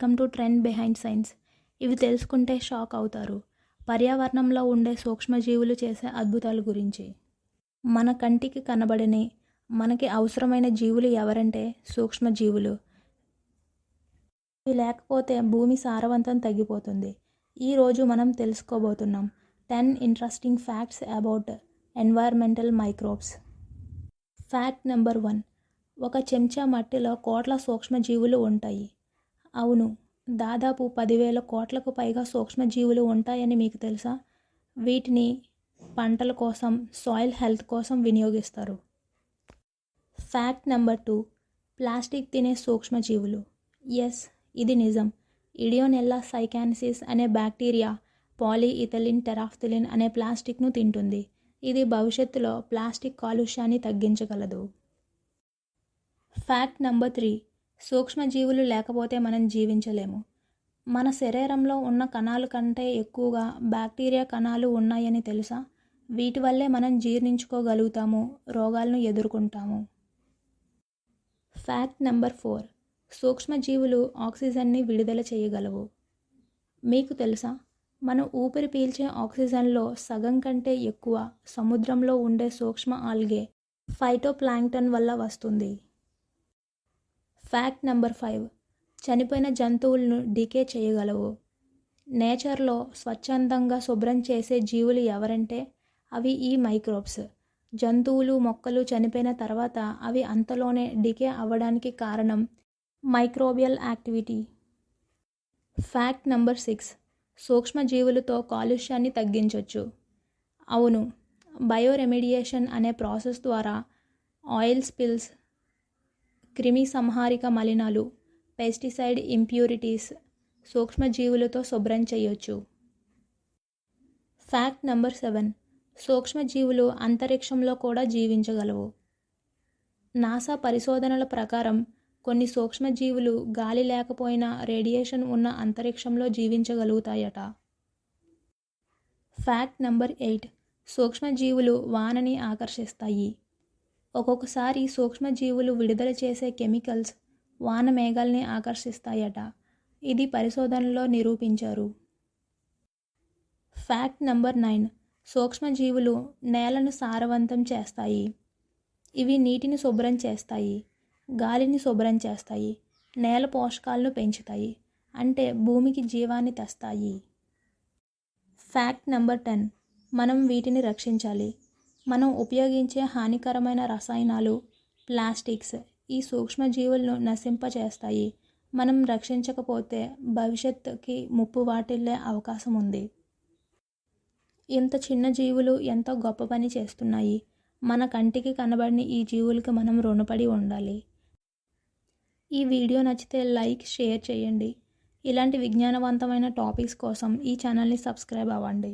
Come to trend behind science. ఇవి తెలుసుకుంటే shock అవుతారు. పర్యావరణంలో ఉండే సూక్ష్మజీవులు చేసే అద్భుతాల గురించి. మన కంటికి కనబడని, మనకి అవసరమైన జీవులు ఎవరంటే సూక్ష్మజీవులు. ఇవి లేకపోతే భూమి సారవంతం తగ్గిపోతుంది. ఈరోజు మనం తెలుసుకోబోతున్నాం 10 interesting facts about environmental microbes. Fact number 1. ఒక చెంచా మట్టిలో కోట్ల సూక్ష్మజీవులు ఉంటాయి. అవును, దాదాపు 10,000 కోట్లకు పైగా సూక్ష్మజీవులు ఉంటాయని మీకు తెలుసా? వీటిని పంటల కోసం, సాయిల్ హెల్త్ కోసం వినియోగిస్తారు. Fact number 2. ప్లాస్టిక్ తినే సూక్ష్మజీవులు. ఎస్, ఇది నిజం. ఇడియోనెల్లా సైకాన్సిస్ అనే బ్యాక్టీరియా పాలీఇథిలిన్ టెరాఫ్థలిన్ అనే ప్లాస్టిక్ను తింటుంది. ఇది భవిష్యత్తులో ప్లాస్టిక్ కాలుష్యాన్ని తగ్గించగలదు. Fact number 3. సూక్ష్మజీవులు లేకపోతే మనం జీవించలేము. మన శరీరంలో ఉన్న కణాల కంటే ఎక్కువగా బ్యాక్టీరియా కణాలు ఉన్నాయని తెలుసా? వీటి వల్లే మనం జీర్ణించుకోగలుగుతాము, రోగాలను ఎదుర్కొంటాము. Fact number 4. సూక్ష్మజీవులు ఆక్సిజన్ని విడుదల చేయగలవు. మీకు తెలుసా? మనం ఊపిరి పీల్చే ఆక్సిజన్లో సగం కంటే ఎక్కువ సముద్రంలో ఉండే సూక్ష్మ ఆల్గే, ఫైటోప్లాంక్టన్ వల్ల వస్తుంది. Fact number 5. చనిపోయిన జంతువులను డీకే చేయగలవు. నేచర్లో స్వచ్ఛందంగా శుభ్రం చేసే జీవులు ఎవరంటే అవి ఈ మైక్రోబ్స్. జంతువులు, మొక్కలు చనిపోయిన తర్వాత అవి అంతలోనే డీకే అవ్వడానికి కారణం మైక్రోబియల్ యాక్టివిటీ. Fact number 6. సూక్ష్మజీవులతో కాలుష్యాన్ని తగ్గించవచ్చు. అవును, బయోరెమిడియేషన్ అనే ప్రాసెస్ ద్వారా ఆయిల్ స్పిల్స్, క్రిమి సంహారిక మలినాలు, పెస్టిసైడ్ ఇంప్యూరిటీస్ సూక్ష్మజీవులతో శుభ్రం చేయొచ్చు. Fact number 7. సూక్ష్మజీవులు అంతరిక్షంలో కూడా జీవించగలవు. నాసా పరిశోధనల ప్రకారం కొన్ని సూక్ష్మజీవులు గాలి లేకపోయినా రేడియేషన్ ఉన్న అంతరిక్షంలో జీవించగలుగుతాయట. Fact number 8. సూక్ష్మజీవులు వానని ఆకర్షిస్తాయి. ఒక్కొక్కసారి సూక్ష్మజీవులు విడుదల చేసే కెమికల్స్ వాన మేఘాల్ని ఆకర్షిస్తాయట. ఇది పరిశోధనలో నిరూపించారు. Fact number 9. సూక్ష్మజీవులు నేలను సారవంతం చేస్తాయి. ఇవి నీటిని శుభ్రం చేస్తాయి, గాలిని శుభ్రం చేస్తాయి, నేల పోషకాలను పెంచుతాయి, అంటే భూమికి జీవాన్ని తెస్తాయి. Fact number 10. మనం వీటిని రక్షించాలి. మనం ఉపయోగించే హానికరమైన రసాయనాలు, ప్లాస్టిక్స్ ఈ సూక్ష్మజీవులను నశింపచేస్తాయి. మనం రక్షించకపోతే భవిష్యత్తుకి ముప్పు వాటిల్లే అవకాశం ఉంది. ఇంత చిన్న జీవులు ఎంతో గొప్ప పని చేస్తున్నాయి. మన కంటికి కనబడని ఈ జీవులకు మనం రుణపడి ఉండాలి. ఈ వీడియో నచ్చితే లైక్, షేర్ చేయండి. ఇలాంటి విజ్ఞానవంతమైన టాపిక్స్ కోసం ఈ ఛానల్ని సబ్స్క్రైబ్ అవ్వండి.